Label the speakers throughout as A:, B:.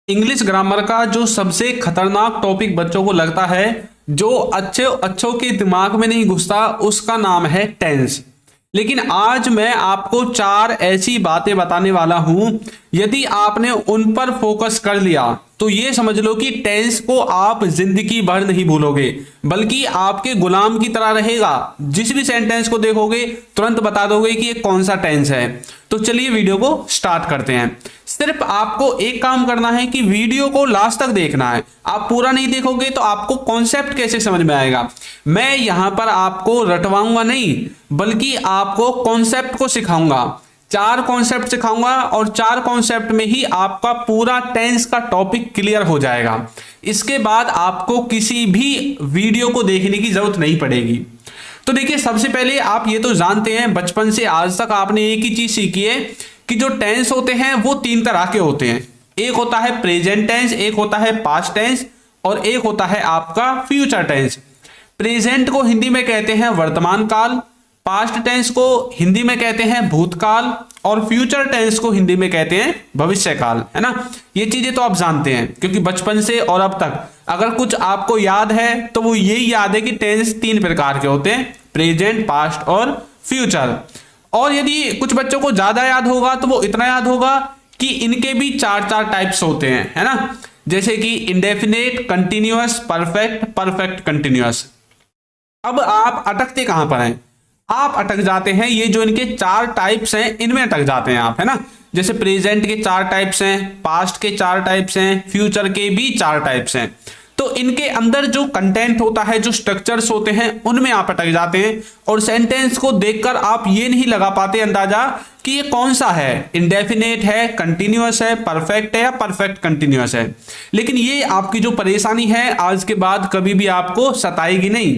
A: English grammar का जो सबसे खतरनाक टॉपिक बच्चों को लगता है, जो अच्छों के दिमाग में नहीं घुसता, उसका नाम है टेंस। लेकिन आज मैं आपको 4 ऐसी बातें बताने वाला हूं, यदि आपने उन पर फोकस कर लिया तो ये समझ लो कि टेंस को आप जिंदगी भर नहीं भूलोगे, बल्कि आपके गुलाम की तरह रहेगा। जिस भी सेंटेंस को देखोगे तुरंत बता दोगे कि ये कौन सा टेंस है। तो चलिए वीडियो को स्टार्ट करते हैं। सिर्फ आपको एक काम करना है कि वीडियो को लास्ट तक देखना है। आप पूरा नहीं देखोगे तो आपको कॉन्सेप्ट कैसे समझ में आएगा। मैं यहां पर आपको रटवाऊंगा नहीं, बल्कि आपको कॉन्सेप्ट को सिखाऊंगा। 4 कॉन्सेप्ट सिखाऊंगा और 4 कॉन्सेप्ट में ही आपका पूरा टेंस का टॉपिक क्लियर हो जाएगा। इसके बाद आपको किसी भी वीडियो को देखने की जरूरत नहीं पड़ेगी। तो देखिए, सबसे पहले आप ये तो जानते हैं, बचपन से आज तक आपने एक ही चीज सीखी है कि जो टेंस होते हैं वो 3 तरह के होते हैं। एक होता है प्रेजेंट टेंस, एक होता है पास्ट टेंस और एक होता है आपका फ्यूचर टेंस। प्रेजेंट को हिंदी में कहते हैं वर्तमान काल, पास्ट टेंस को हिंदी में कहते हैं भूतकाल और फ्यूचर टेंस को हिंदी में कहते हैं भविष्य काल, है ना। ये चीजें तो आप जानते हैं, क्योंकि बचपन से और अब तक अगर कुछ आपको याद है तो वो यही याद है कि टेंस 3 प्रकार के होते हैं, प्रेजेंट, पास्ट और फ्यूचर। और यदि कुछ बच्चों को ज्यादा याद होगा तो वो इतना याद होगा कि इनके भी 4 टाइप्स होते हैं, है ना। जैसे कि indefinite, continuous, perfect, perfect continuous. अब आप अटकते कहां पर हैं? आप अटक जाते हैं ये जो इनके 4 टाइप्स हैं, इनमें अटक जाते हैं आप, है ना। जैसे प्रेजेंट के 4 टाइप्स हैं, पास्ट के 4 टाइप्स हैं, फ्यूचर के भी 4 टाइप्स हैं। तो इनके अंदर जो कंटेंट होता है, जो स्ट्रक्चर्स होते हैं, उनमें आप अटक जाते हैं और सेंटेंस को देखकर आप ये नहीं लगा पाते अंदाजा कि ये कौन सा है, इंडेफिनेट है, कंटिन्यूअस है, परफेक्ट है या परफेक्ट कंटिन्यूअस है। लेकिन ये आपकी जो परेशानी है आज के बाद कभी भी आपको सताएगी नहीं।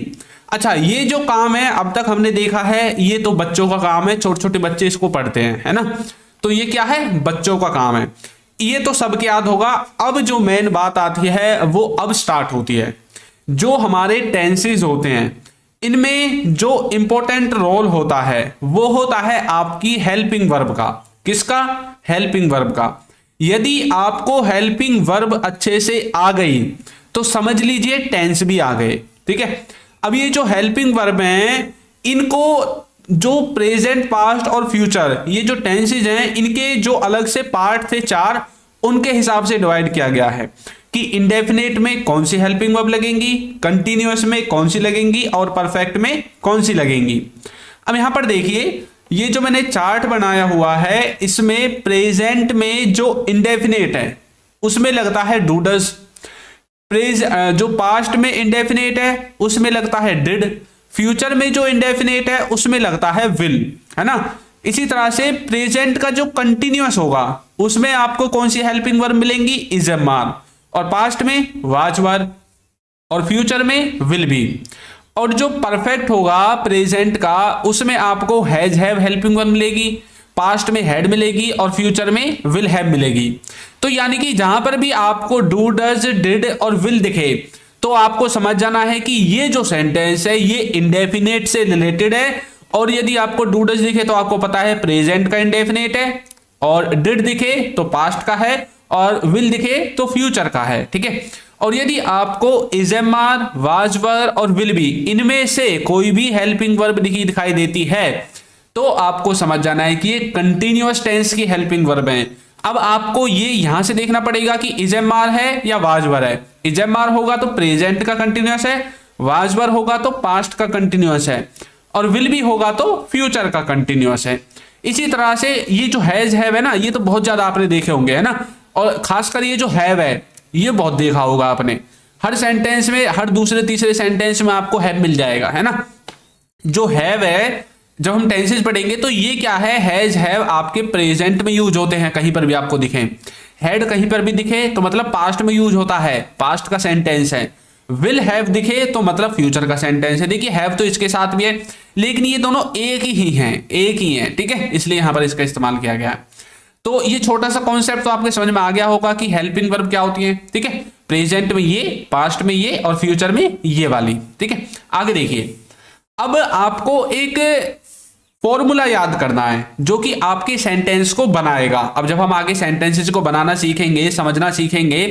A: अच्छा, ये जो काम है अब तक हमने देखा है, ये तो बच्चों का काम है, छोटे छोटे बच्चे इसको पढ़ते हैं, है ना। तो ये क्या है? बच्चों का काम है। ये तो सबके याद होगा। अब जो मेन बात आती है वो अब स्टार्ट होती है। जो हमारे टेंसेस होते हैं, इनमें जो इंपॉर्टेंट रोल होता है वो होता है आपकी हेल्पिंग वर्ब का। किसका? हेल्पिंग वर्ब का। यदि आपको हेल्पिंग वर्ब अच्छे से आ गई तो समझ लीजिए टेंस भी आ गए, ठीक है। अब ये जो हेल्पिंग वर्ब हैं, इनको जो प्रेजेंट, पास्ट और फ्यूचर, ये जो टेंसेज हैं, इनके जो अलग से पार्ट थे 4, उनके हिसाब से डिवाइड किया गया है कि इंडेफिनेट में कौन सी हेल्पिंग वर्ब लगेंगी, कंटिन्यूअस में कौन सी लगेंगी और परफेक्ट में कौन सी लगेंगी। अब यहां पर देखिए, ये जो मैंने चार्ट बनाया हुआ है, इसमें प्रेजेंट में जो इंडेफिनेट है उसमें लगता है डू डज। जो पास्ट में इंडेफिनेट है उसमें लगता है डिड। फ्यूचर में जो इंडेफिनेट है उसमें लगता है विल, है ना। इसी तरह से प्रेजेंट का जो कंटिन्यूअस होगा उसमें आपको कौन सी हेल्पिंग वर्ब मिलेंगी? Is am are. और पास्ट में वाज वर और फ्यूचर में विल बी। और जो परफेक्ट होगा प्रेजेंट का, उसमें आपको हैज हैव हेल्पिंग वर्ब मिलेगी, पास्ट में हैड मिलेगी और फ्यूचर में विल हैव मिलेगी। तो यानी कि जहां पर भी आपको डू, डज, डिड और विल दिखे तो आपको समझ जाना है कि ये जो सेंटेंस है ये इंडेफिनेट से रिलेटेड है। और यदि आपको डू डज दिखे तो आपको पता है प्रेजेंट का इंडेफिनेट है, और डिड दिखे तो पास्ट का है, और विल दिखे तो फ्यूचर का है, ठीक है। और यदि आपको is am are, was were और विल बी, इनमें से कोई भी हेल्पिंग वर्ब दिखाई देती है तो आपको समझ जाना है कि ये कंटिन्यूअस टेंस की हेल्पिंग वर्ब है। अब आपको ये यहां से देखना पड़ेगा कि इज एम आर है या वाज वर है। इज एम आर होगा तो प्रेजेंट का कंटिन्यूअस है, वाज वर होगा तो पास्ट का कंटिन्यूअस है, और विल भी होगा तो फ्यूचर का कंटिन्यूअस है। इसी तरह से ये जो हैज हैव है ना, ये तो बहुत ज्यादा आपने देखे होंगे, है ना। और खासकर ये जो हैव है ये बहुत देखा होगा आपने। हर सेंटेंस में, हर दूसरे तीसरे सेंटेंस में आपको हैव मिल जाएगा, है ना। जो हैव है, जब हम टेंसेस पढ़ेंगे तो ये क्या है, हैज हैव आपके प्रेजेंट में यूज होते हैं, कहीं पर भी आपको दिखे। हैड कहीं पर भी दिखे तो मतलब पास्ट में यूज होता है, पास्ट का सेंटेंस है। विल हैव दिखे तो मतलब फ्यूचर का सेंटेंस है। देखिए, हैव तो इसके साथ भी है, लेकिन ये दोनों एक ही हैं, एक ही हैं, ठीक है, इसलिए यहां पर इसका इस्तेमाल किया गया है। तो ये छोटा सा कॉन्सेप्ट तो आपके समझ में आ गया होगा कि हेल्पिंग वर्ब क्या होती है, ठीक है। प्रेजेंट में ये, पास्ट में ये और फ्यूचर में ये वाली, ठीक है। आगे देखिए, अब आपको एक फॉर्मूला याद करना है जो कि आपके सेंटेंस को बनाएगा। अब जब हम आगे सेंटेंसेस को बनाना सीखेंगे, समझना सीखेंगे,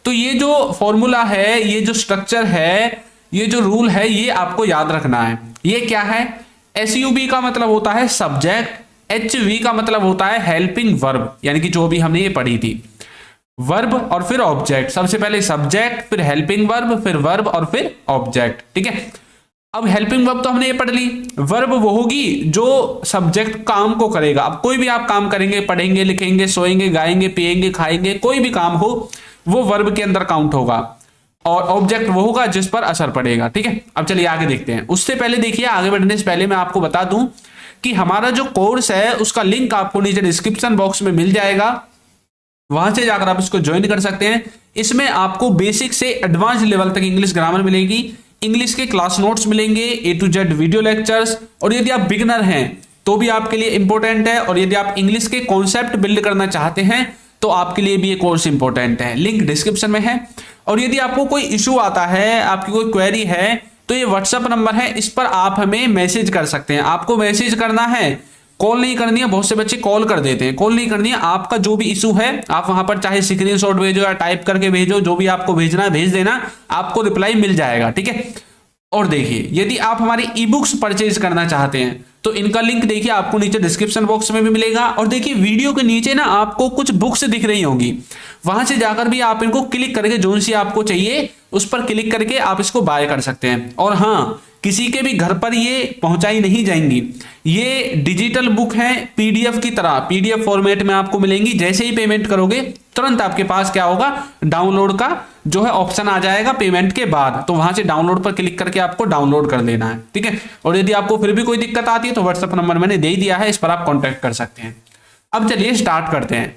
A: तो ये जो फॉर्मूला है, ये जो स्ट्रक्चर है, ये जो रूल है, ये आपको याद रखना है। ये क्या है? SUB का मतलब होता है सब्जेक्ट, HV का मतलब होता है हेल्पिंग वर्ब, यानी कि जो भी हमने ये पढ़ी थी, वर्ब और फिर ऑब्जेक्ट। सबसे पहले सब्जेक्ट, फिर हेल्पिंग वर्ब, फिर वर्ब और फिर ऑब्जेक्ट। ठीक है, अब हेल्पिंग वर्ब तो हमने ये पढ़ ली। वर्ब वो होगी जो सब्जेक्ट काम को करेगा। अब कोई भी आप काम करेंगे, पढ़ेंगे, लिखेंगे, सोएंगे, गाएंगे, पिएंगे, खाएंगे, कोई भी काम हो वो वर्ब के अंदर काउंट होगा, और ऑब्जेक्ट वो होगा जिस पर असर पड़ेगा। ठीक है, अब चलिए आगे देखते हैं। उससे पहले देखिए, आगे बढ़ने से पहले मैं आपको बता दूं कि हमारा जो कोर्स है उसका लिंक आपको नीचे डिस्क्रिप्शन बॉक्स में मिल जाएगा, वहां से जाकर आप इसको ज्वाइन कर सकते हैं। इसमें आपको बेसिक से एडवांस लेवल तक इंग्लिश ग्रामर मिलेगी, इंग्लिश के क्लास नोट्स मिलेंगे, A to Z video lectures, और यदि आप बिगिनर हैं तो भी आपके लिए इंपॉर्टेंट है, और यदि आप इंग्लिश के कॉन्सेप्ट बिल्ड करना चाहते हैं तो आपके लिए भी ये कोर्स इंपॉर्टेंट है। लिंक डिस्क्रिप्शन में है। और यदि आपको कोई इशू आता है, आपकी कोई क्वेरी है, तो ये व्हाट्सएप नंबर है, इस पर आप हमें मैसेज कर सकते हैं। आपको मैसेज करना है, कॉल नहीं करनी है। बहुत से बच्चे कॉल कर देते हैं, कॉल नहीं करनी है। आपका जो भी इशू है आप वहां पर चाहे स्क्रीनशॉट भेजो या टाइप करके भेजो, जो भी आपको भेजना है भेज देना, आपको रिप्लाई मिल जाएगा। ठीक है, और देखिए, यदि आप हमारी ई बुक्स परचेज करना चाहते हैं तो इनका लिंक देखिए आपको नीचे डिस्क्रिप्शन बॉक्स में भी मिलेगा। और देखिए वीडियो के नीचे ना आपको कुछ बुक्स दिख रही होंगी, वहां से जाकर भी आप इनको क्लिक करके जो सी आपको चाहिए उस पर क्लिक करके आप इसको बाय कर सकते हैं। और हाँ, किसी के भी घर पर ये पहुंचाई नहीं जाएंगी, ये डिजिटल बुक है, PDF की तरह PDF फॉर्मेट में आपको मिलेंगी। जैसे ही पेमेंट करोगे तुरंत आपके पास क्या होगा, डाउनलोड का जो है ऑप्शन आ जाएगा पेमेंट के बाद, तो वहां से डाउनलोड पर क्लिक करके आपको डाउनलोड कर लेना है। ठीक है, और यदि आपको फिर भी कोई दिक्कत आती है तो व्हाट्सएप नंबर मैंने दे दिया है, इस पर आप कॉन्टेक्ट कर सकते हैं। अब चलिए स्टार्ट करते हैं।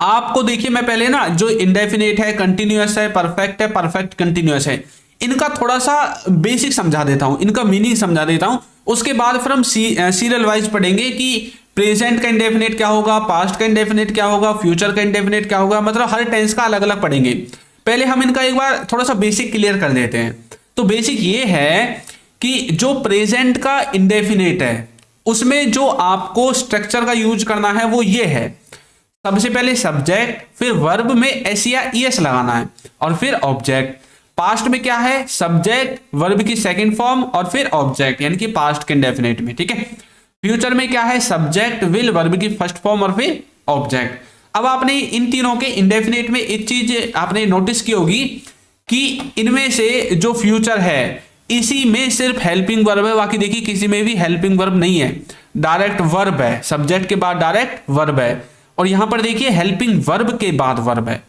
A: आपको देखिए, मैं पहले ना जो इंडेफिनेट है, कंटिन्यूअस है, परफेक्ट है, परफेक्ट कंटिन्यूअस है, इनका थोड़ा सा बेसिक समझा देता हूं, इनका मीनिंग समझा देता हूं। उसके बाद फिर हम सीरियल वाइज पढ़ेंगे कि प्रेजेंट का इंडेफिनेट क्या होगा, पास्ट का इंडेफिनेट क्या होगा, फ्यूचर का इंडेफिनेट क्या होगा, मतलब हर टेंस का अलग अलग पढ़ेंगे। पहले हम इनका एक बार थोड़ा सा बेसिक क्लियर कर देते हैं। तो बेसिक ये है कि जो प्रेजेंट का इंडेफिनेट है उसमें जो आपको स्ट्रक्चर का यूज करना है वो ये है, सबसे पहले सब्जेक्ट, फिर वर्ब में एस या ईएस लगाना है, और फिर ऑब्जेक्ट। पास्ट में क्या है, सब्जेक्ट, वर्ब की सेकंड फॉर्म और फिर ऑब्जेक्ट, यानी कि पास्ट के इंडेफिनेट में। ठीक है, फ्यूचर में क्या है, सब्जेक्ट, विल, वर्ब की फर्स्ट फॉर्म और फिर ऑब्जेक्ट। अब आपने इन तीनों के इंडेफिनेट में एक चीज आपने नोटिस की होगी कि इनमें से जो फ्यूचर है इसी में सिर्फ हेल्पिंग वर्ब है, बाकी देखिए किसी में भी हेल्पिंग वर्ब नहीं है, डायरेक्ट वर्ब है, सब्जेक्ट के बाद डायरेक्ट वर्ब है, और यहां पर देखिए हेल्पिंग वर्ब के बाद वर्ब है।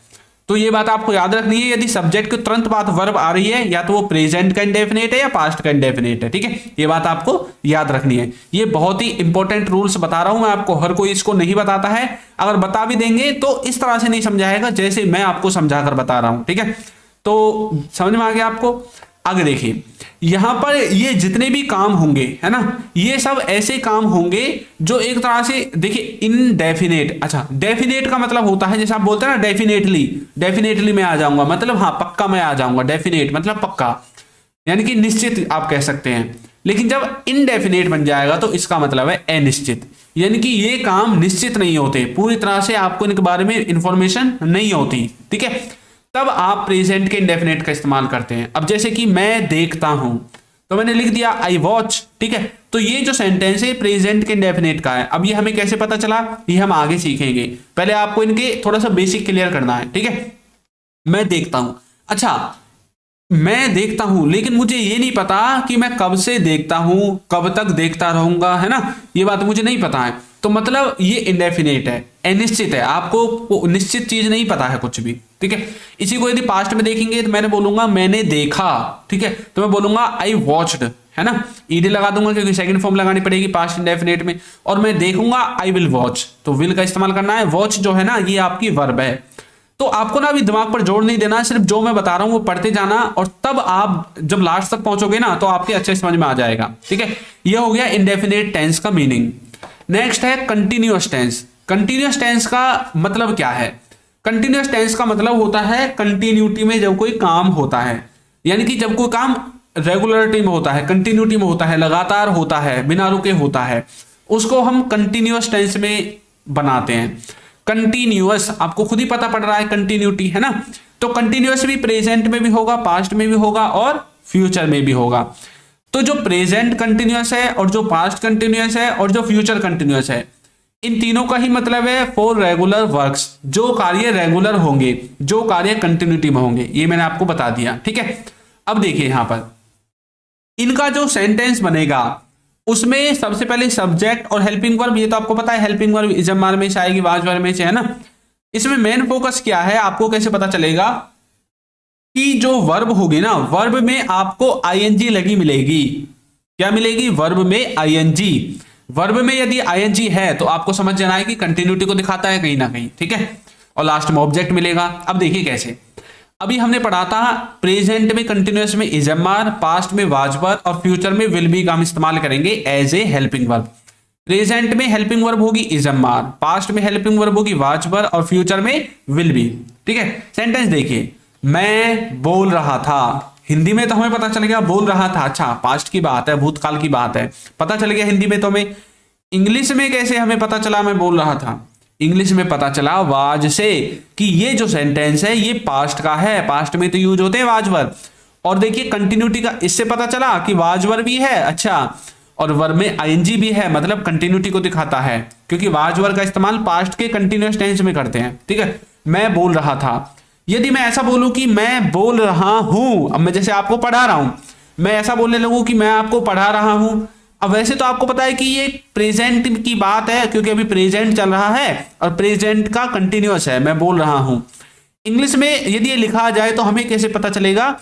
A: तो ये बात आपको याद रखनी है, यदि सब्जेक्ट के तुरंत बाद वर्ब आ रही है या तो वो प्रेजेंट का इंडेफिनेट है या पास्ट का इंडेफिनेट है। ठीक है, ये बात आपको याद रखनी है। ये बहुत ही इंपॉर्टेंट रूल्स बता रहा हूं मैं आपको, हर कोई इसको नहीं बताता है, अगर बता भी देंगे तो इस तरह से नहीं समझाएगा जैसे मैं आपको समझाकर बता रहा हूं। ठीक है, तो समझ में आ गया आपको। आगे देखिए, यहां पर ये जितने भी काम होंगे है ना, ये सब ऐसे काम होंगे जो एक तरह से देखिए इनडेफिनेट। अच्छा, डेफिनेट का मतलब होता है जैसे आप बोलते हैं ना डेफिनेटली, डेफिनेटली मैं आ जाऊंगा, मतलब हाँ पक्का मैं आ जाऊंगा, डेफिनेट मतलब पक्का, यानी कि निश्चित आप कह सकते हैं। लेकिन जब इनडेफिनेट बन जाएगा तो इसका मतलब है अनिश्चित, यानी कि ये काम निश्चित नहीं होते, पूरी तरह से आपको इनके बारे में इंफॉर्मेशन नहीं होती। ठीक है, तब आप प्रेजेंट के इंडेफिनेट का इस्तेमाल करते हैं। अब जैसे कि मैं देखता हूं, तो मैंने लिख दिया आई वॉच। ठीक है, तो ये जो सेंटेंस है प्रेजेंट के इंडेफिनेट का है। अब ये हमें कैसे पता चला, ये हम आगे सीखेंगे, पहले आपको इनके थोड़ा सा बेसिक क्लियर करना है। ठीक है, मैं देखता हूं, अच्छा मैं देखता हूं, लेकिन मुझे ये नहीं पता कि मैं कब से देखता हूं, कब तक देखता रहूंगा, है ना, ये बात मुझे नहीं पता है। तो मतलब ये इंडेफिनेट है, अनिश्चित है, आपको निश्चित चीज नहीं पता है कुछ भी। ठीक है, इसी को यदि पास्ट में देखेंगे तो मैंने बोलूंगा मैंने देखा। ठीक है, तो मैं बोलूंगा आई वॉच्ड, है ना, ईडी लगा दूंगा क्योंकि सेकंड फॉर्म लगानी पड़ेगी पास्ट इंडेफिनेट में, और मैं देखूंगा आई विल वॉच, तो विल का इस्तेमाल करना है। वॉच जो है ना ये आपकी वर्ब है। तो आपको ना अभी दिमाग पर जोर नहीं देना, सिर्फ जो मैं बता रहा हूं वो पढ़ते जाना, और तब आप जब लास्ट तक पहुंचोगे ना तो आपके अच्छे समझ में आ जाएगा। ठीक है, ये हो गया इंडेफिनेट टेंस का मीनिंग। नेक्स्ट है कंटिन्यूअस टेंस। कंटिन्यूअस टेंस का मतलब क्या है, कंटिन्यूअस टेंस का मतलब होता है कंटिन्यूटी में जब कोई काम होता है, यानी कि जब कोई काम रेगुलरिटी में होता है, कंटिन्यूटी में होता है, लगातार होता है, बिना रुके होता है, उसको हम कंटिन्यूअस टेंस में बनाते हैं। कंटिन्यूअस आपको खुद ही पता पड़ रहा है, कंटिन्यूटी है ना। तो कंटिन्यूअस भी प्रेजेंट में भी होगा, पास्ट में भी होगा और फ्यूचर में भी होगा। तो जो प्रेजेंट कंटिन्यूअस है और जो पास्ट कंटिन्यूअस है और जो फ्यूचर कंटिन्यूअस है, इन तीनों का ही मतलब है फॉर रेगुलर वर्क्स, जो कार्य रेगुलर होंगे, जो कार्य कंटिन्यूटी में होंगे, ये मैंने आपको बता दिया। ठीक है, अब देखिए यहां पर इनका जो सेंटेंस बनेगा उसमें सबसे पहले सब्जेक्ट और हेल्पिंग वर्ब, ये तो आपको पता है हेल्पिंग वर्ब इज़म मार में से आएगी, वाज वर्ब में से, है ना। इसमें मेन फोकस क्या है, आपको कैसे पता चलेगा कि जो वर्ब होगी ना, वर्ब में आपको आईएनजी लगी मिलेगी। क्या मिलेगी? वर्ब में आईएनजी। वर्ब में यदि आईएनजी है तो आपको समझ जाना है कि कंटिन्यूटी को दिखाता है कहीं ना कहीं। ठीक है, और लास्ट में ऑब्जेक्ट मिलेगा। अब देखिए कैसे, अभी हमने पढ़ा था प्रेजेंट में कंटिन्यूअस में इज़म मार, पास्ट में वाज वर्ब और फ्यूचर में विल बी का हम इस्तेमाल करेंगे as a helping verb. Present में हेल्पिंग वर्ब होगी इज़म मार, पास्ट में हेल्पिंग वर्ब होगी वाज वर्ब और फ्यूचर में विल बी। ठीक है, सेंटेंस देखिए, मैं बोल रहा था। हिंदी में तो हमें पता चल गया बोल रहा था, अच्छा पास्ट की बात है, भूतकाल की बात है, पता चल गया हिंदी में तो हमें। इंग्लिश में कैसे हमें पता चला मैं बोल रहा था? इंग्लिश में पता चला वाज से कि ये जो सेंटेंस है ये पास्ट का है, पास्ट में तो यूज होते हैं वाज वर्ब। और देखिए कंटिन्यूटी का इससे पता चला कि वाज वर्ब भी है, अच्छा, और वर्ब में आईएनजी भी है, मतलब कंटिन्यूटी को दिखाता है, क्योंकि वाज वर्ब का इस्तेमाल पास्ट के कंटिन्यूअस टेंस में करते हैं। ठीक है, मैं बोल रहा था। यदि मैं ऐसा बोलूं कि मैं बोल रहा हूं, अब मैं जैसे आपको पढ़ा रहा हूं, मैं ऐसा बोलने लगूं कि मैं आपको पढ़ा रहा हूं, अब वैसे तो आपको पता है कि ये प्रेजेंट की बात है, क्योंकि अभी प्रेजेंट चल रहा है और प्रेजेंट का कंटिन्यूअस है, मैं बोल रहा हूं। इंग्लिश में यदि ये लिखा जाए तो हमें कैसे पता चलेगा?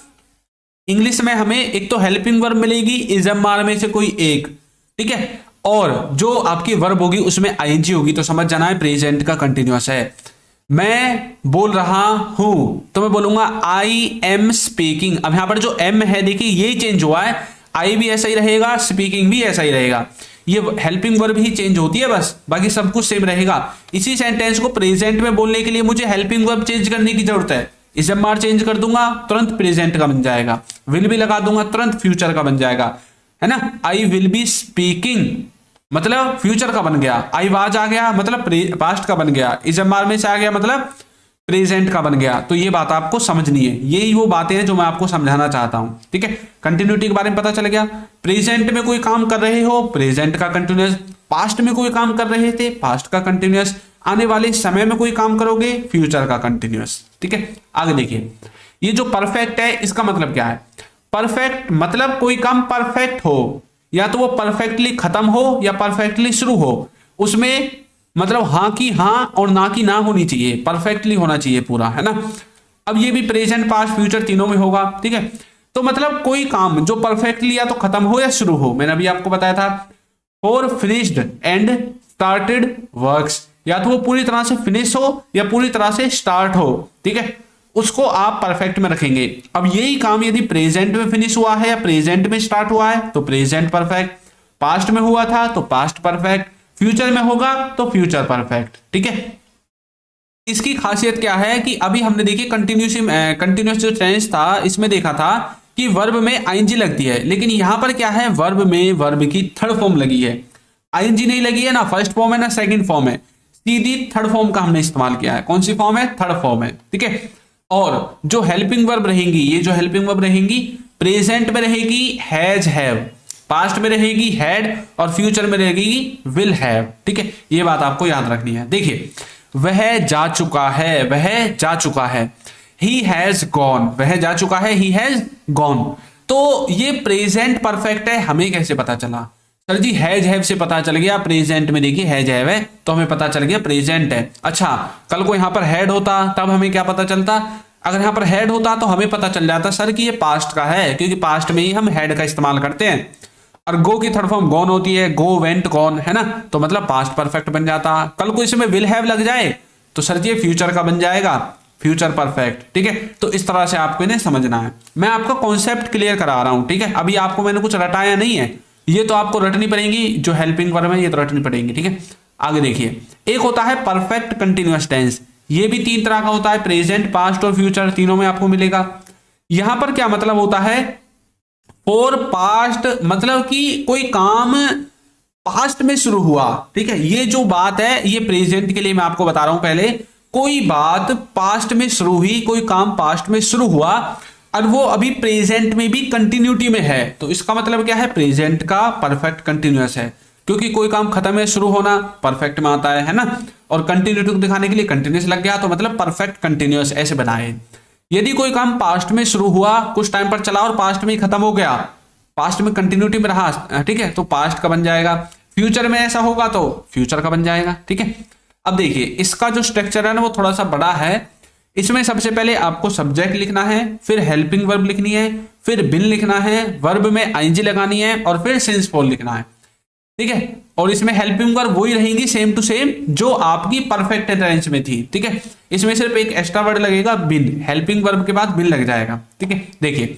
A: इंग्लिश में हमें एक तो हेल्पिंग वर्ब मिलेगी इज़म मार में से कोई एक, ठीक है, और जो आपकी वर्ब होगी उसमें आईएनजी होगी, तो समझ जाना है प्रेजेंट का कंटिन्यूअस है। मैं बोल रहा हूं तो मैं बोलूंगा आई एम स्पीकिंग। अब यहां पर जो एम है देखिए ये चेंज हुआ है, आई भी ऐसा ही रहेगा, स्पीकिंग भी ऐसा ही रहेगा, ये हेल्पिंग वर्ब ही चेंज होती है बस, बाकी सब कुछ सेम रहेगा। इसी सेंटेंस को प्रेजेंट में बोलने के लिए मुझे हेल्पिंग वर्ब चेंज करने की जरूरत है। इज़म मार चेंज कर दूंगा तुरंत प्रेजेंट का बन जाएगा, विल भी लगा दूंगा तुरंत फ्यूचर का बन जाएगा, है ना। आई विल बी स्पीकिंग मतलब फ्यूचर का बन गया, आई वाज आ गया मतलब पास्ट का बन गया, इज़म मार में से आ गया मतलब प्रेजेंट का बन गया। तो ये बात आपको समझनी है, यही वो बातें हैं जो मैं आपको समझाना चाहता हूं। ठीक है, कंटिन्यूटी के बारे में पता चल गया। प्रेजेंट में कोई काम कर रहे हो, प्रेजेंट का कंटिन्यूअस, पास्ट में कोई काम कर रहे थे, पास्ट का कंटिन्यूअस, आने वाले समय में कोई काम करोगे, फ्यूचर का कंटिन्यूअस। ठीक है, आगे देखिए, ये जो परफेक्ट है इसका मतलब क्या है? परफेक्ट मतलब कोई काम परफेक्ट हो, या तो वो परफेक्टली खत्म हो या परफेक्टली शुरू हो, उसमें मतलब हाँ की हाँ और ना की ना होनी चाहिए, परफेक्टली होना चाहिए पूरा, है ना। अब ये भी प्रेजेंट पास्ट फ्यूचर तीनों में होगा। ठीक है, तो मतलब कोई काम जो परफेक्टली या तो खत्म हो या शुरू हो, मैंने अभी आपको बताया था for finished and started works, या तो वो पूरी तरह से फिनिश हो या पूरी तरह से स्टार्ट हो। ठीक है, उसको आप परफेक्ट में रखेंगे। अब यही काम यदि प्रेजेंट में फिनिश हुआ है या प्रेजेंट में स्टार्ट हुआ है तो प्रेजेंट परफेक्ट, पास्ट में हुआ था तो पास्ट परफेक्ट, फ्यूचर में होगा तो फ्यूचर परफेक्ट। ठीक है, इसकी खासियत क्या है कि अभी हमने देखिए कंटिन्यूअस जो टेंस था इसमें देखा था कि वर्ब में आईएनजी लगती है, लेकिन यहां पर क्या है, वर्ब में वर्ब की थर्ड फॉर्म लगी है, आईएनजी नहीं लगी है, ना फर्स्ट फॉर्म है ना सेकंड फॉर्म है, सीधी थर्ड फॉर्म का हमने इस्तेमाल किया है। कौन सी फॉर्म है? थर्ड फॉर्म है। ठीक है, और जो हेल्पिंग वर्ब रहेंगी, ये जो हेल्पिंग वर्ब रहेंगी प्रेजेंट में रहेगी हैज हैव, पास्ट में रहेगी हैड और फ्यूचर में रहेगी विल हैव। ठीक है, ये बात आपको याद रखनी है। देखिए, वह जा चुका है, वह जा चुका है, ही हैज गॉन, वह जा चुका है, ही हैज गॉन। तो ये प्रेजेंट परफेक्ट है, हमें कैसे पता चला? सर जी हैज हैव से पता चल गया, प्रेजेंट में देखिए हैज हैव है तो हमें पता चल गया प्रेजेंट है। अच्छा, कल को यहां पर हैड होता तब हमें क्या पता चलता? अगर यहां पर हैड होता तो हमें पता चल जाता सर कि ये पास्ट का है, क्योंकि पास्ट में ही हम हैड का इस्तेमाल करते हैं। और गो की थर्ड फॉर्म गॉन होती है, गो वेंट गॉन, है ना, तो मतलब पास्ट परफेक्ट बन जाता। कल को इसमें विल हैव लग जाए तो सर जी फ्यूचर का बन जाएगा, फ्यूचर परफेक्ट। ठीक है, तो इस तरह से आपको इन्हें समझना है। मैं आपका कॉन्सेप्ट क्लियर करा रहा हूं। ठीक है, अभी आपको मैंने कुछ रटाया नहीं है, ये तो आपको रटनी पड़ेगी, जो हेल्पिंग वर्ब है ये तो रटनी पड़ेगी। ठीक है, आगे देखिए, एक होता है परफेक्ट कंटिन्यूअस टेंस, ये भी तीन तरह का होता है, प्रेजेंट पास्ट और फ्यूचर तीनों में आपको मिलेगा। यहां पर क्या मतलब होता है? फॉर पास्ट मतलब कि कोई काम पास्ट में शुरू हुआ, ठीक है। ये जो बात है ये प्रेजेंट के लिए मैं आपको बता रहा हूं। पहले कोई बात पास्ट में शुरू हुई, कोई काम पास्ट में शुरू हुआ और वो अभी प्रेजेंट में भी कंटिन्यूटी में है, तो इसका मतलब क्या है, प्रेजेंट का परफेक्ट कंटिन्यूअस है। क्योंकि कोई काम खत्म है, शुरू होना परफेक्ट में आता है ना, और कंटिन्यूटी को दिखाने के लिए कंटिन्यूअस लग गया, तो मतलब परफेक्ट कंटिन्यूअस ऐसे बनाए। यदि कोई काम पास्ट में शुरू हुआ, कुछ टाइम पर चला और पास्ट में ही खत्म हो गया, पास्ट में कंटिन्यूटी में रहा, ठीक है, तो पास्ट का बन जाएगा। फ्यूचर में ऐसा होगा तो फ्यूचर का बन जाएगा, ठीक है। अब देखिए इसका जो स्ट्रक्चर है ना वो थोड़ा सा बड़ा है। इसमें सबसे पहले आपको सब्जेक्ट लिखना है, फिर हेल्पिंग वर्ब लिखनी है, फिर बिन लिखना है, वर्ब में आईएनजी लगानी है और फिर सिंस फॉर लिखना है, ठीक है। और इसमें हेल्पिंग वर्ब वही रहेंगी सेम टू सेम जो आपकी परफेक्ट टेंस में थी, ठीक है। इसमें सिर्फ एक एक्स्ट्रा वर्ड लगेगा बिन, हेल्पिंग वर्ब के बाद बिन लग जाएगा, ठीक है। देखिए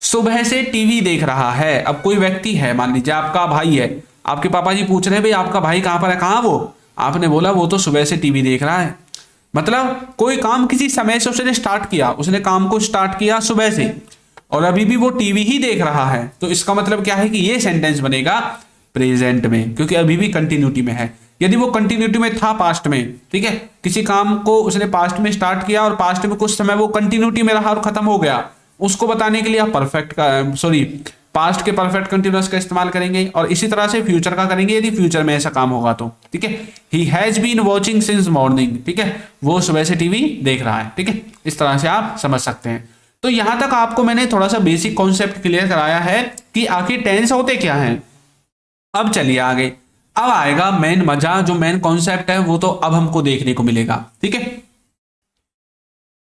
A: सुबह से टीवी देख रहा है। अब कोई व्यक्ति है, मान लीजिए आपका भाई है, आपके पापा जी पूछ रहे हैं भाई आपका भाई कहां पर है, कहां वो, आपने बोला वो तो सुबह से टीवी देख रहा है। मतलब कोई काम किसी समय से उसने स्टार्ट किया, उसने काम को स्टार्ट किया सुबह से और अभी भी वो टीवी ही देख रहा है, तो इसका मतलब क्या है कि ये सेंटेंस बनेगा प्रेजेंट में, क्योंकि अभी भी कंटिन्यूटी में है। यदि वो कंटिन्यूटी में था पास्ट में, ठीक है, किसी काम को उसने पास्ट में स्टार्ट किया और पास्ट में कुछ समय वो कंटिन्यूटी में रहा और खत्म हो गया, उसको बताने के लिए आप परफेक्ट का पास्ट के परफेक्ट कंटिन्यूअस का इस्तेमाल करेंगे। और इसी तरह से फ्यूचर का करेंगे यदि फ्यूचर में ऐसा काम होगा तो, ठीक है। He has been watching since morning, ठीक है, वो सुबह से टीवी देख रहा है, ठीक है। इस तरह से आप समझ सकते हैं। तो यहां तक आपको मैंने थोड़ा सा बेसिक कॉन्सेप्ट क्लियर कराया है कि आखिर टेंस होते क्या हैं। अब चलिए आगे, अब आएगा मेन मजा, जो मेन कॉन्सेप्ट है वो तो अब हमको देखने को मिलेगा, ठीक है।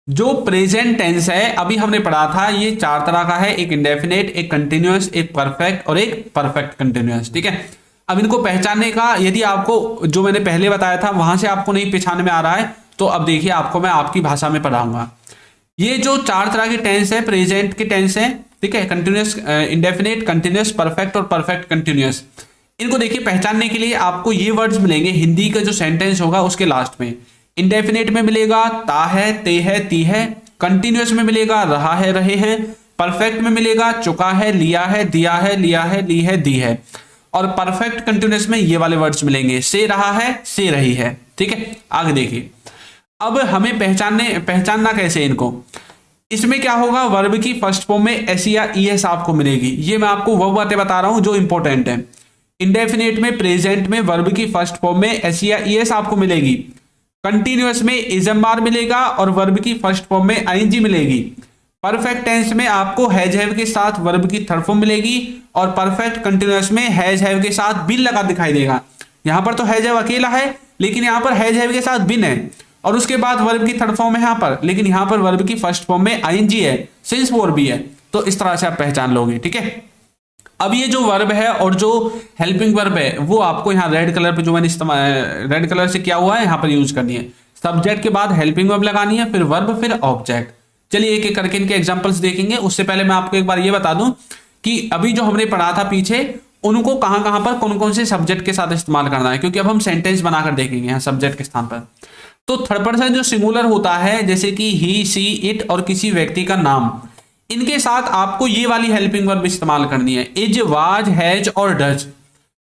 A: जो प्रेजेंट टेंस है अभी हमने पढ़ा था, ये चार तरह का है, एक इंडेफिनेट, एक कंटिन्यूअस, एक परफेक्ट और एक परफेक्ट कंटिन्यूअस, ठीक है। अब इनको पहचानने का, यदि आपको जो मैंने पहले बताया था वहां से आपको नहीं पहचान में आ रहा है तो अब देखिए आपको मैं आपकी भाषा में पढ़ाऊंगा। ये जो चार तरह के टेंस है, प्रेजेंट के टेंस है, ठीक है, कंटिन्यूअस, इंडेफिनेट, कंटिन्यूअस, परफेक्ट और परफेक्ट कंटिन्यूअस। इनको देखिए पहचानने के लिए आपको ये वर्ड्स मिलेंगे हिंदी का जो सेंटेंस होगा उसके लास्ट में। इंडेफिनेट में मिलेगा ता है, ते है, ती है। कंटिन्यूअस में मिलेगा रहा है, रहे हैं। परफेक्ट में मिलेगा चुका है, लिया है, दिया है, लिया है, ली है, दी है। और परफेक्ट कंटिन्यूअस में ये वाले वर्ड्स मिलेंगे, से रहा है, से रही है, ठीक है। आगे देखिए, अब हमें पहचानना कैसे इनको। इसमें क्या होगा, वर्ब की फर्स्ट फॉर्म में एस या ईएस आपको मिलेगी। ये मैं आपको वो बातें बता रहा हूं जो इंपॉर्टेंट है। इंडेफिनेट में, प्रेजेंट में वर्ब की फर्स्ट फॉर्म में एस या ईएस आपको मिलेगी। कंटिन्यूअस में इजम्बार मिलेगा और वर्ब की फर्स्ट फॉर्म में आईएनजी मिलेगी। परफेक्ट टेंस में आपको हैज हैव के साथ वर्ब की थर्ड फॉर्म मिलेगी और परफेक्ट कंटिन्यूअस में हैज हैव के साथ बिन लगा दिखाई देगा। यहां पर तो हैज हैव अकेला है, लेकिन यहां पर हैज हैव के साथ बिन है और उसके बाद वर्ब की थर्ड फॉर्म है यहां पर, लेकिन यहां पर वर्ब की फर्स्ट फॉर्म में आईएनजी है, सिंस फॉर भी है। तो इस तरह से आप पहचान लोगे, ठीक है। अब ये जो वर्ब है और जो हेल्पिंग वर्ब है वो आपको यहाँ रेड कलर पे जो मैंने इस्तेमाल रेड कलर से किया हुआ है यहाँ पर यूज करनी है। सब्जेक्ट के बाद हेल्पिंग वर्ब लगानी है, फिर वर्ब, फिर ऑब्जेक्ट। चलिए एक एक करके इनके एग्जांपल्स देखेंगे। उससे पहले मैं आपको एक बार ये बता दूं कि अभी जो हमने पढ़ा था पीछे, उनको कहां कहां पर कौन कौन से सब्जेक्ट के साथ इस्तेमाल करना है, क्योंकि अब हम सेंटेंस बनाकर देखेंगे यहाँ सब्जेक्ट के स्थान पर। तो थर्ड पर्सन जो सिंगुलर होता है, जैसे कि ही, सी, इट और किसी व्यक्ति का नाम, इनके साथ आपको ये वाली हेल्पिंग वर्ब इस्तेमाल करनी है, इज, वाज, हैज और डज,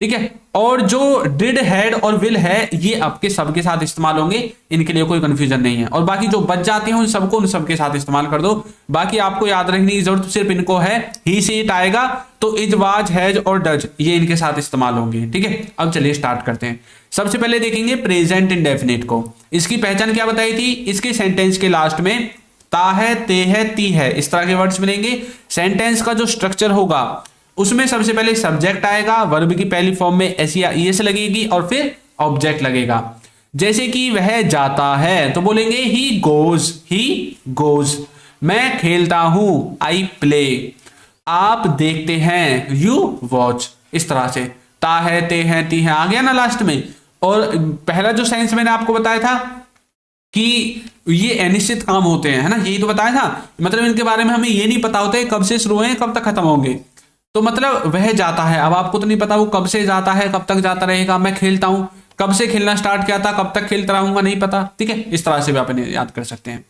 A: ठीक है। और जो डिड, हैड और विल है ये आपके सबके साथ इस्तेमाल होंगे, इनके लिए कोई कंफ्यूजन नहीं है। और बाकी जो बच जाते हैं उन सबको उन सबके साथ इस्तेमाल कर दो। बाकी आपको याद रखने की जरूरत सिर्फ इनको है, ही, से, इट आएगा तो इज, वाज, हैज और डज ये इनके साथ इस्तेमाल होंगे, ठीक है। अब चलिए स्टार्ट करते हैं। सबसे पहले देखेंगे प्रेजेंट इंडेफिनिट को। इसकी पहचान क्या बताई थी, इसके सेंटेंस के लास्ट में ता है, ते है, ती है, इस तरह के वर्ड्स मिलेंगे। सेंटेंस का जो स्ट्रक्चर होगा उसमें सबसे पहले सब्जेक्ट आएगा, वर्ब की पहली फॉर्म में एस या ईएस लगेगी और फिर ऑब्जेक्ट लगेगा। जैसे कि वह जाता है तो बोलेंगे ही गोज, ही गोज। मैं खेलता हूं, आई प्ले। आप देखते हैं, यू वॉच। इस तरह से ता है, ते है, ती है आ गया ना लास्ट में। और पहला जो सेंस मैंने आपको बताया था कि ये अनिश्चित काम होते हैं, है ना, यही तो बताया था। मतलब इनके बारे में हमें ये नहीं पता होता है कब से शुरू हुए कब तक खत्म होंगे। तो मतलब वह जाता है, अब आपको तो नहीं पता वो कब से जाता है, कब तक जाता रहेगा। मैं खेलता हूं, कब से खेलना स्टार्ट किया था, कब तक खेलता रहूंगा नहीं पता, ठीक है। इस तरह से भी आप याद कर सकते हैं।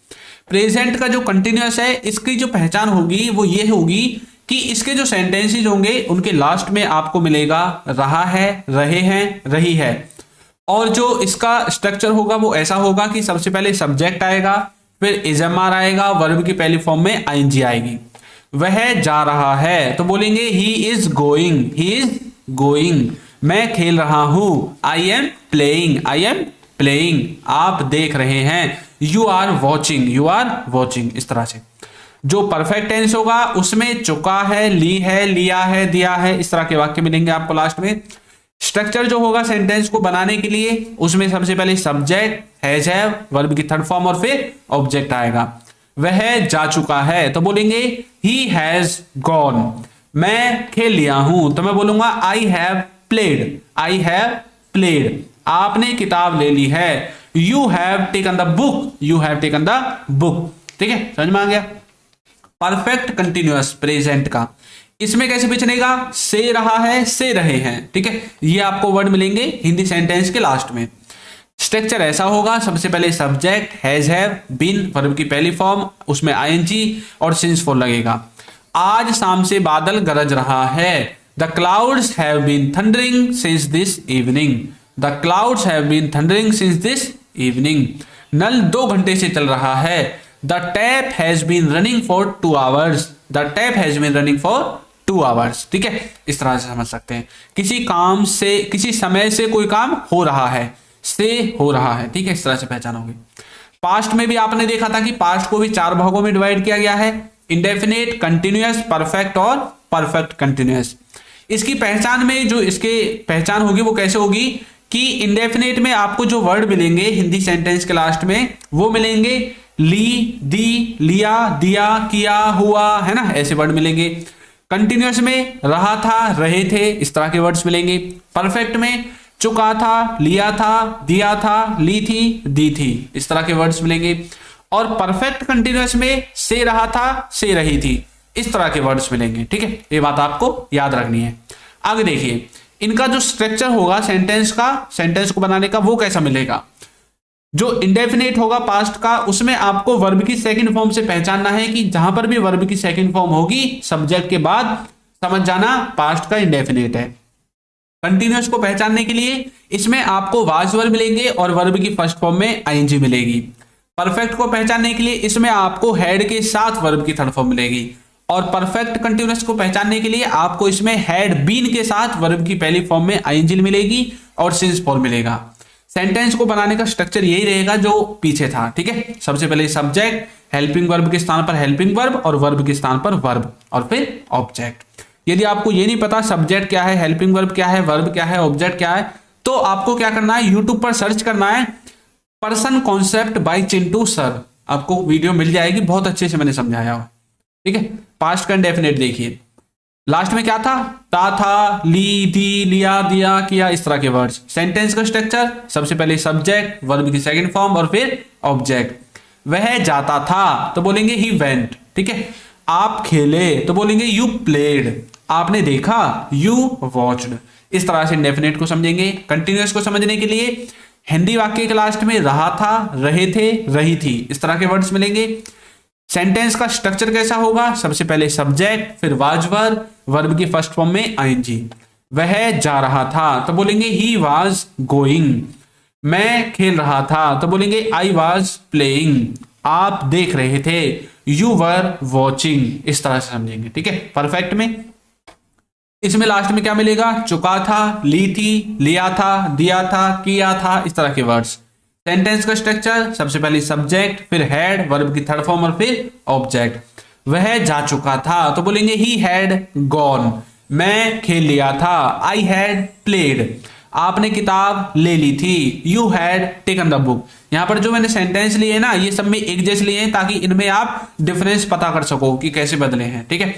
A: प्रेजेंट का जो कंटिन्यूअस है इसकी जो पहचान होगी वो ये होगी कि इसके जो सेंटेंसेस होंगे उनके लास्ट में आपको मिलेगा रहा है, रहे हैं, रही है। और जो इसका स्ट्रक्चर होगा वो ऐसा होगा कि सबसे पहले सब्जेक्ट आएगा, फिर इजमार आएगा, वर्ब की पहली फॉर्म में आईएनजी आएगी। वह जा रहा है तो बोलेंगे he is going, he is going. मैं खेल रहा हूं, I am playing, I am playing. आप देख रहे हैं, you are watching, you are watching. इस तरह से जो परफेक्ट टेंस होगा उसमें चुका है, ली है, लिया है, दिया है, इस तरह के वाक्य मिलेंगे आपको लास्ट में। स्ट्रक्चर जो होगा सेंटेंस को बनाने के लिए उसमें सबसे पहले सब्जेक्ट, हैज हैव, वर्ब की थर्ड फॉर्म और फिर ऑब्जेक्ट आएगा। वह जा चुका है तो बोलेंगे ही हैज गॉन। मैं खेल लिया हूं तो मैं बोलूंगा I have played, I have played. आपने किताब ले ली है, you have taken the book, you have taken the book. ठीक है, समझ में आ गया। परफेक्ट कंटिन्यूअस प्रेजेंट का इसमें कैसे पिछड़ेगा, से रहा है, से रहे हैं। ठीक है, ये आपको वर्ड मिलेंगे हिंदी सेंटेंस के लास्ट में। स्ट्रक्चर ऐसा होगा, सबसे पहले subject, has have, been, verb की पहली फॉर्म, उसमें आईएनजी और सिंस फॉर लगेगा। आज शाम से बादल गरज रहा है, the clouds have been thundering since this evening, the clouds have been thundering since this evening. नल 2 घंटे से चल रहा है, the tap has been running for 2 hours, the tap has been running for 2 hours. ठीक है, इस तरह से समझ सकते हैं। किसी काम से, किसी समय से कोई काम हो रहा है, से हो रहा है। ठीक है, इस तरह से पहचानोगे। पास्ट में भी आपने देखा था कि पास्ट को भी 4 भागों में डिवाइड किया गया है, इंडेफिनिट, कंटिन्यूअस, परफेक्ट और परफेक्ट कंटिन्यूअस। इसकी पहचान में जो इसके पहचान होगी वो कैसे होगी कि इंडेफिनिट में आपको जो वर्ड मिलेंगे हिंदी सेंटेंस के लास्ट में वो मिलेंगे ली, दी, लिया, दिया, किया, हुआ, है ना, ऐसे वर्ड मिलेंगे। कंटिन्यूअस में रहा था, रहे थे, इस तरह के वर्ड्स मिलेंगे। परफेक्ट में चुका था, लिया था, दिया था, ली थी, दी थी, इस तरह के वर्ड्स मिलेंगे। और परफेक्ट कंटिन्यूअस में से रहा था, से रही थी, इस तरह के वर्ड्स मिलेंगे। ठीक है, ये बात आपको याद रखनी है। आगे देखिए, इनका जो स्ट्रक्चर होगा सेंटेंस का, सेंटेंस को बनाने का, वो कैसा मिलेगा। जो इंडेफिनेट होगा पास्ट का, उसमें आपको वर्ब की सेकंड फॉर्म से पहचानना है कि जहां पर भी वर्ब की सेकंड फॉर्म होगी सब्जेक्ट के बाद, समझ जाना पास्ट का इंडेफिनेट है। कंटिन्यूअस को पहचानने के लिए इसमें आपको वाज वर्ब मिलेंगे और वर्ब की फर्स्ट फॉर्म में आईएनजी मिलेगी। परफेक्ट को पहचानने के लिए इसमें आपको हैड के साथ वर्ब की थर्ड फॉर्म मिलेगी। और परफेक्ट कंटिन्यूअस को पहचानने के लिए आपको इसमें हैड बीन के साथ वर्ब की पहली फॉर्म में आईएनजी मिलेगी और सिंस फॉर मिलेगा। सेंटेंस को बनाने का स्ट्रक्चर यही रहेगा जो पीछे था। ठीक है, सबसे पहले सब्जेक्ट, हेल्पिंग वर्ब के स्थान पर हेल्पिंग वर्ब और वर्ब के स्थान पर वर्ब और फिर ऑब्जेक्ट। यदि आपको ये नहीं पता सब्जेक्ट क्या है, हेल्पिंग वर्ब क्या है, वर्ब क्या है, ऑब्जेक्ट क्या है, तो आपको क्या करना है, यूट्यूब पर सर्च करना है person concept bye Chintu sir, आपको वीडियो मिल जाएगी, बहुत अच्छे से मैंने समझाया हुआ। ठीक है, पास्ट का इंडेफिनिट देखिए, लास्ट में क्या था, था, ली, दी, लिया, दिया, किया, इस तरह के वर्ड्स। सेंटेंस का स्ट्रक्चर, सबसे पहले सब्जेक्ट, वर्ब की सेकंड फॉर्म और फिर ऑब्जेक्ट। वह जाता था तो बोलेंगे ही वेंट। ठीक है, आप खेले तो बोलेंगे यू प्लेड, आपने देखा यू वॉच्ड। इस तरह से इंडेफिनिट को समझेंगे। कंटिन्यूअस को समझने के लिए हिंदी वाक्य के लास्ट में रहा था, रहे थे, रही थी, इस तरह के वर्ड्स मिलेंगे। सेंटेंस का स्ट्रक्चर कैसा होगा, सबसे पहले सब्जेक्ट, फिर वाज वर्ब, वर्ब की फर्स्ट फॉर्म में आईएनजी। वह जा रहा था तो बोलेंगे ही वाज गोइंग। मैं खेल रहा था तो बोलेंगे आई वाज प्लेइंग। आप देख रहे थे, यू वर वॉचिंग। इस तरह से समझेंगे। ठीक है, परफेक्ट में इसमें लास्ट में क्या मिलेगा, चुका था, ली थी, लिया था, दिया था, किया था, इस तरह के वर्ड्स। सेंटेंस का स्ट्रक्चर, सबसे पहले सब्जेक्ट, फिर हैड, वर्ब की थर्ड फॉर्म और फिर ऑब्जेक्ट। वह जा चुका था तो बोलेंगे ही हैड गॉन। मैं खेल लिया था, आई हैड प्लेड। आपने किताब ले ली थी, you had taken the book. यहां पर जो मैंने सेंटेंस लिए ना, ये सब में एक जैसे लिए हैं ताकि इनमें आप डिफरेंस पता कर सको कि कैसे बदले हैं। ठीक है,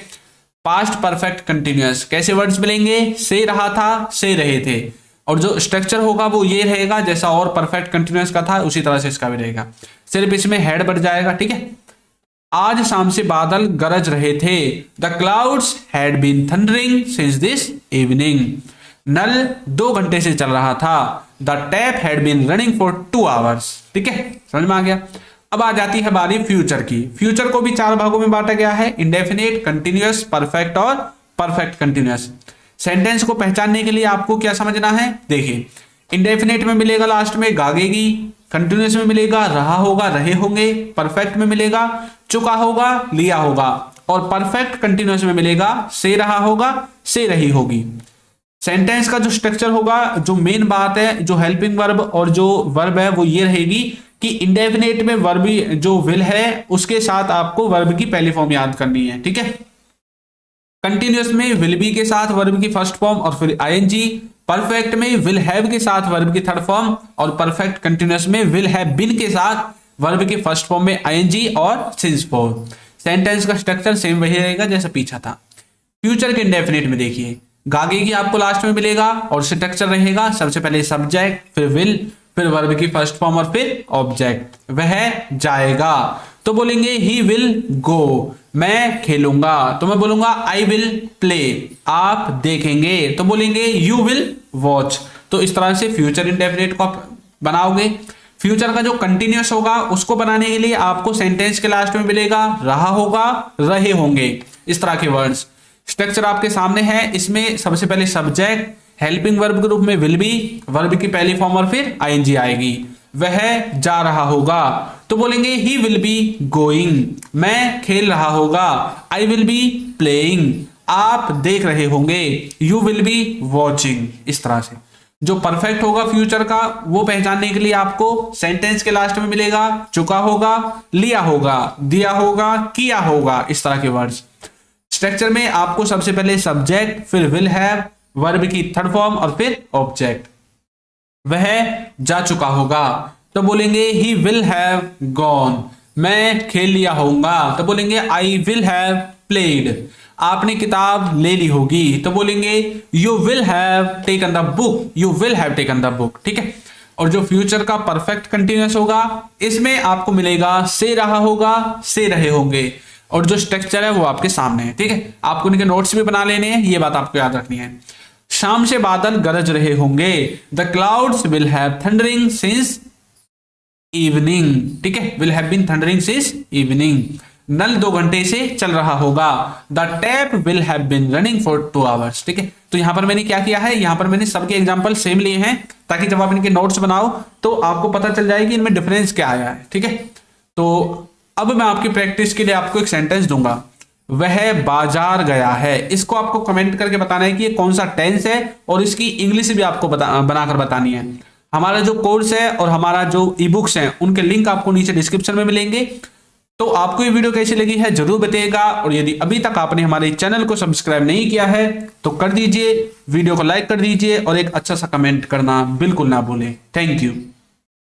A: पास्ट परफेक्ट कंटिन्यूअस कैसे वर्ड्स मिलेंगे, से रहा था, से रहे थे, और जो स्ट्रक्चर होगा वो ये रहेगा जैसा और परफेक्ट कंटिन्यूअस का था उसी तरह से इसका भी रहेगा, सिर्फ इसमें हेड बढ़ जाएगा। ठीक है, आज शाम से बादल गरज रहे थे, the clouds had been thundering since this evening. नल 2 घंटे से चल रहा था, the tap had been running for 2 hours. ठीक है, समझ में आ गया। अब आ जाती है बारी फ्यूचर की। फ्यूचर को भी 4 भागों में बांटा गया है, इंडेफिनिट, कंटिन्यूअस, परफेक्ट और परफेक्ट कंटिन्यूअस। सेंटेंस को पहचानने के लिए आपको क्या समझना है, देखिए इंडेफिनिट में मिलेगा लास्ट में गागेगी, कंटिन्यूअस में मिलेगा रहा होगा रहे होंगे, परफेक्ट में मिलेगा चुका होगा लिया होगा, और परफेक्ट कंटिन्यूअस में मिलेगा से रहा होगा से रही होगी। सेंटेंस का जो स्ट्रक्चर होगा, जो मेन बात है, जो हेल्पिंग वर्ब और जो वर्ब है वो ये रहेगी कि इंडेफिनिट में वर्ब जो विल है उसके साथ आपको वर्ब की पहली फॉर्म याद करनी है, ठीक है। कंटिन्यूअस में विल बी के साथ वर्ब की फर्स्ट फॉर्म और फिर आईएनजी, परफेक्ट में विल हैव के साथ वर्ब की थर्ड फॉर्म, और परफेक्ट कंटिन्यूअस में विल हैव बीन के साथ वर्ब की फर्स्ट फॉर्म में आईएनजी और सिंस फॉर्म। सेंटेंस का स्ट्रक्चर सेम वही रहेगा जैसा पीछा था। फ्यूचर के इंडेफिनिट में देखिए गागेगी आपको लास्ट में मिलेगा और स्ट्रक्चर रहेगा सबसे पहले सब्जेक्ट, फिर विल, फिर वर्ब की फर्स्ट फॉर्म और फिर ऑब्जेक्ट। वह जाएगा तो बोलेंगे ही विल गो, मैं खेलूंगा तो मैं बोलूंगा आई विल प्ले, आप देखेंगे तो बोलेंगे यू विल वॉच। तो इस तरह से फ्यूचर इंडेफिनिट को आप बनाओगे। फ्यूचर का जो कंटिन्यूअस होगा उसको बनाने के लिए आपको सेंटेंस के लास्ट में मिलेगा रहा होगा रहे होंगे, इस तरह के वर्ड्स। स्ट्रक्चर आपके सामने है, इसमें सबसे पहले सब्जेक्ट, हेल्पिंग वर्ब के रूप में विल बी, वर्ब की पहली फॉर्म और फिर आईएनजी आएगी। वह जा रहा होगा तो बोलेंगे ही विल बी गोइंग, मैं खेल रहा होगा आई विल बी प्लेइंग, आप देख रहे होंगे यू विल बी वॉचिंग। इस तरह से जो परफेक्ट होगा फ्यूचर का वो पहचानने के लिए आपको सेंटेंस के लास्ट में मिलेगा चुका होगा लिया होगा दिया होगा किया होगा, इस तरह के वर्ड्स। स्ट्रक्चर में आपको सबसे पहले सब्जेक्ट, फिर विल हैव, वर्ब की थर्ड फॉर्म और फिर ऑब्जेक्ट। वह जा चुका होगा तो बोलेंगे ही विल हैव गॉन, मैं खेल लिया होऊंगा तो बोलेंगे आई विल हैव प्लेड। आपने किताब ले ली होगी तो बोलेंगे you will have taken the book, you will have taken the book, ठीक है। और जो फ्यूचर का परफेक्ट कंटिन्यूअस होगा इसमें आपको मिलेगा से रहा होगा से रहे होंगे, और जो स्ट्रक्चर है वो आपके सामने है, ठीक है। आपको इनके नोट्स भी बना लेने हैं, ये बात आपको याद रखनी है। शाम से बादल गरज रहे होंगे, the clouds will have thundering since evening, ठीक है, will have been thundering since evening. नल 2 घंटे से चल रहा होगा, the tap will have been running for 2 hours, ठीक है। तो यहां पर मैंने क्या किया है, यहां पर मैंने सबके एग्जांपल सेम लिए हैं ताकि जब आप इनके नोट्स बनाओ तो आपको पता चल जाएगी इनमें डिफरेंस क्या आया है, ठीक है। तो अब मैं आपकी प्रैक्टिस के लिए आपको एक सेंटेंस दूंगा, वह बाजार गया है। इसको आपको कमेंट करके बताना है कि ये कौन सा टेंस है और इसकी इंग्लिश भी आपको बनाकर बतानी है। हमारा जो कोर्स है और हमारा जो ई बुक्स हैं उनके लिंक आपको नीचे डिस्क्रिप्शन में मिलेंगे। तो आपको ये वीडियो कैसी लगी है जरूर बताइएगा, और यदि अभी तक आपने हमारे चैनल को सब्सक्राइब नहीं किया है तो कर दीजिए, वीडियो को लाइक कर दीजिए और एक अच्छा सा कमेंट करना बिल्कुल ना भूलें। Thank you.